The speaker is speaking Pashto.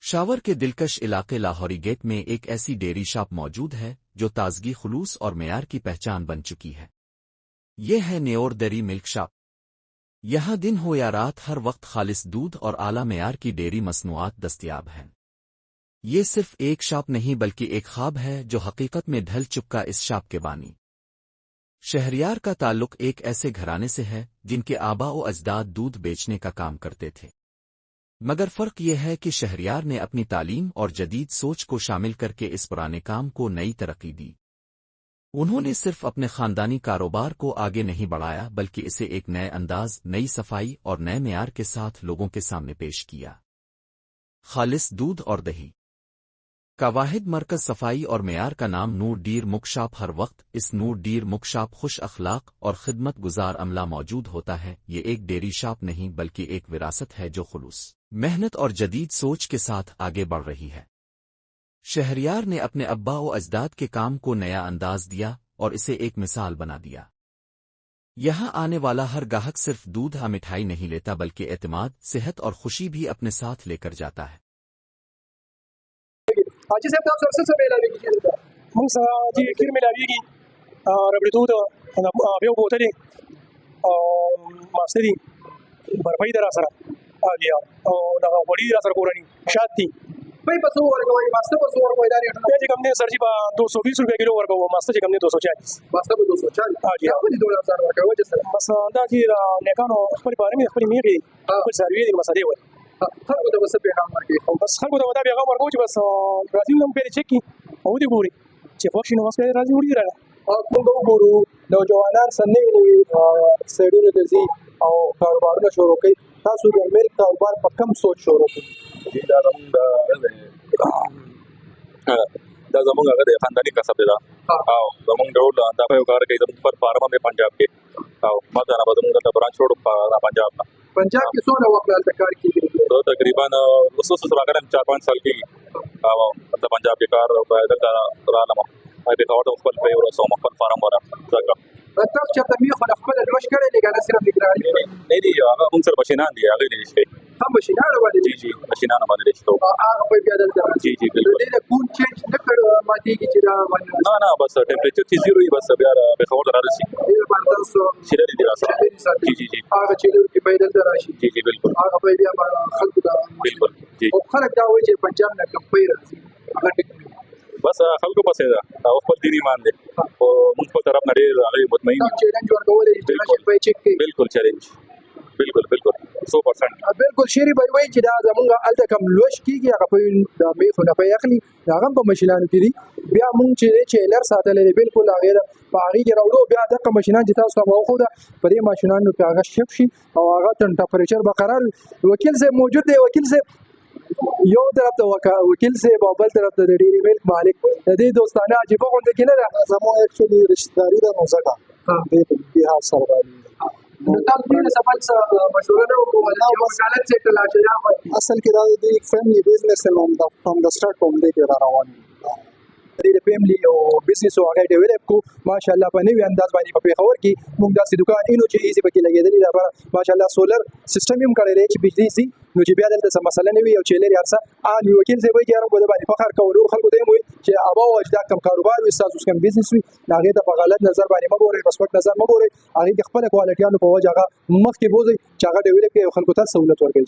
शावर के दिलकश इलाके लाहौरी गेट में एक ऐसी डेयरी शॉप मौजूद है जो ताजगी, खुलूस और मेयार की पहचान बन चुकी है। ये है न्योर डेयरी मिल्क शॉप। यहाँ दिन हो या रात हर वक्त खालिस दूध और आला मेयार की डेयरी मसनूआत दस्तयाब हैं। ये सिर्फ एक शॉप नहीं बल्कि एक ख्वाब है जो हकीकत में ढल चुका। इस शॉप के बानी शहरयार का ताल्लुक एक ऐसे घराने से है जिनके आबा व अजदाद दूध बेचने का काम करते थे, मगर फ़र्क यह है कि शहरयार ने अपनी तालीम और जदीद सोच को शामिल करके इस पुराने काम को नई तरक्की दी। उन्होंने सिर्फ अपने खानदानी कारोबार को आगे नहीं बढ़ाया बल्कि इसे एक नए अंदाज, नई सफाई और नए मेयार के साथ लोगों के सामने पेश किया। खालिस दूध और दही का वाहिद मरकज सफाई और मेयार का नाम नूर डीर मुक शॉप। हर वक्त इस नूर डीर मुक शॉप खुश अखलाक और खिदमत गुजार अमला मौजूद होता है। ये एक डेयरी शॉप नहीं बल्कि एक विरासत है जो खुलूस, मेहनत और जदीद सोच के साथ आगे बढ़ रही है। शहरयार ने अपने अब्बा व अजदाद के काम को नया अंदाज दिया और इसे एक मिसाल बना दिया। यहाँ आने वाला हर गाहक सिर्फ दूध या मिठाई नहीं लेता बल्कि एतमाद, सेहत और खुशी भी अपने साथ लेकर जाता है। हाजी साहब आप सबसे मिलावेगी मग जी खीर मिलावेगी रबड़ी दूध बेव बोतली मास्टरी बर्फी दरा सरा आ गया और ना बड़ी दरा सर कोरानी शादी भाई बस और कोई मास्टर बस और कोई दारी है जी हमने सर जी 220 रुपए किलो और को मास्टर जी हमने 240 मास्टर को 240 आ गया अपनी 2000 का वजह से बस अंदाजी ने कानो खपल बारे में खपल मीरी कुछ सर्वे दी मसाले हुए हर को बस पैगाम मार्के बस हर को बता पैगाम मार्को बस ब्राजील हम पहले चेक की और दी पूरी چې فوښ نو واسه راځي وړي راځي موږ وګورو نوجوانان سنوي سړيونه د زی او کاروبارونه شروع کوي تاسو د ملک کاروبار په کم سوچ شروع کوي دا زموږ هغه د خاندانی کسب ده او زموږ ډول دا په کار کوي زموږ پر فارم په پنجاب کې او ماته نه بدوم د برانچ روډ په پنجاب کې څونه وخت د کار کوي تقریبا خصوصا راغلم 4-5 سال کې او د پنجاب کې کار او د رالم په خاطر خپل په ورسو خپل فارم ورا ځکه تاسو چې تاسو خو خپل لوش کړی دی کنه صرف فکرای نه دی هغه هم سره بشینان دی هغه دی شي هم بشینان باندې جی بشینان باندې شته هغه په بیا دلته جی بالکل دې کوم چینج نه کړ ماتي کې چې دا باندې نه بس ټمپریچر چې زیرو وي بس بیا به خبر راځي دې باندې تاسو چې دې راځي جی هغه چې دې په دلته راشي جی بالکل هغه په بیا خلکو دا بالکل جی او خلک دا وایي چې پنجاب نه کمپیر راځي هغه بس خلکو پسې دا او خپل دیني مان دي او موږ په طرف نه ډېر هغه مطمئن چیلنج ورکولې انټرنیشنل په چیک کې بالکل چیلنج بالکل 100% بالکل شری به وایي چې دا زمونږ الته کم لوش کیږي هغه په د میخو نه په اخلي هغه په ماشینانو کې دي بیا موږ چې چیلر ساتلې بالکل هغه په هغه کې راوړو بیا د ماشینان چې تاسو ته وخو دا په دې ماشینانو کې هغه شپ شي او هغه ټمپریچر برقرار وکیل سے موجود دی وکیل سے یو طرف ته وکیل صاحب او بل طرف ته د ډیری ملک مالک د دې دوستانه عجیب غونډه کې نه ده زموږ اکچولی رشتہداري ده نو ځکه د بهار سره باندې نو تاسو دې سفر سره مشوره نه وکړه او وکالت سیټل اچیا اصل کې دا د فیملی بزنس نو فرام د سٹارټ کوم دی را روان د فیملی او بزنس او هغه ډیولپ کو ماشاءالله په نوې انداز باندې په پیښور کې موږ داسې دکان اینو چې ایزي پکې لګېدلې ده ماشاءالله سولر سیستم هم کړی دی چې بجلی سي نو چې بیا دلته څه مسله نه وي او چې لري ارسه ان وکیل صاحب یې هغه په باندې فخر کوي او خلکو ته وایي چې ابا او اجدا کم کاروبار وي تاسو کوم بزنس وي هغه ته په غلط نظر باندې مګوري بس وخت نظر مګوري هغه خپل کوالټیانو په وجه هغه مخ کې بوزي چې هغه ډیولپ کوي خلکو ته سہولت ورکړي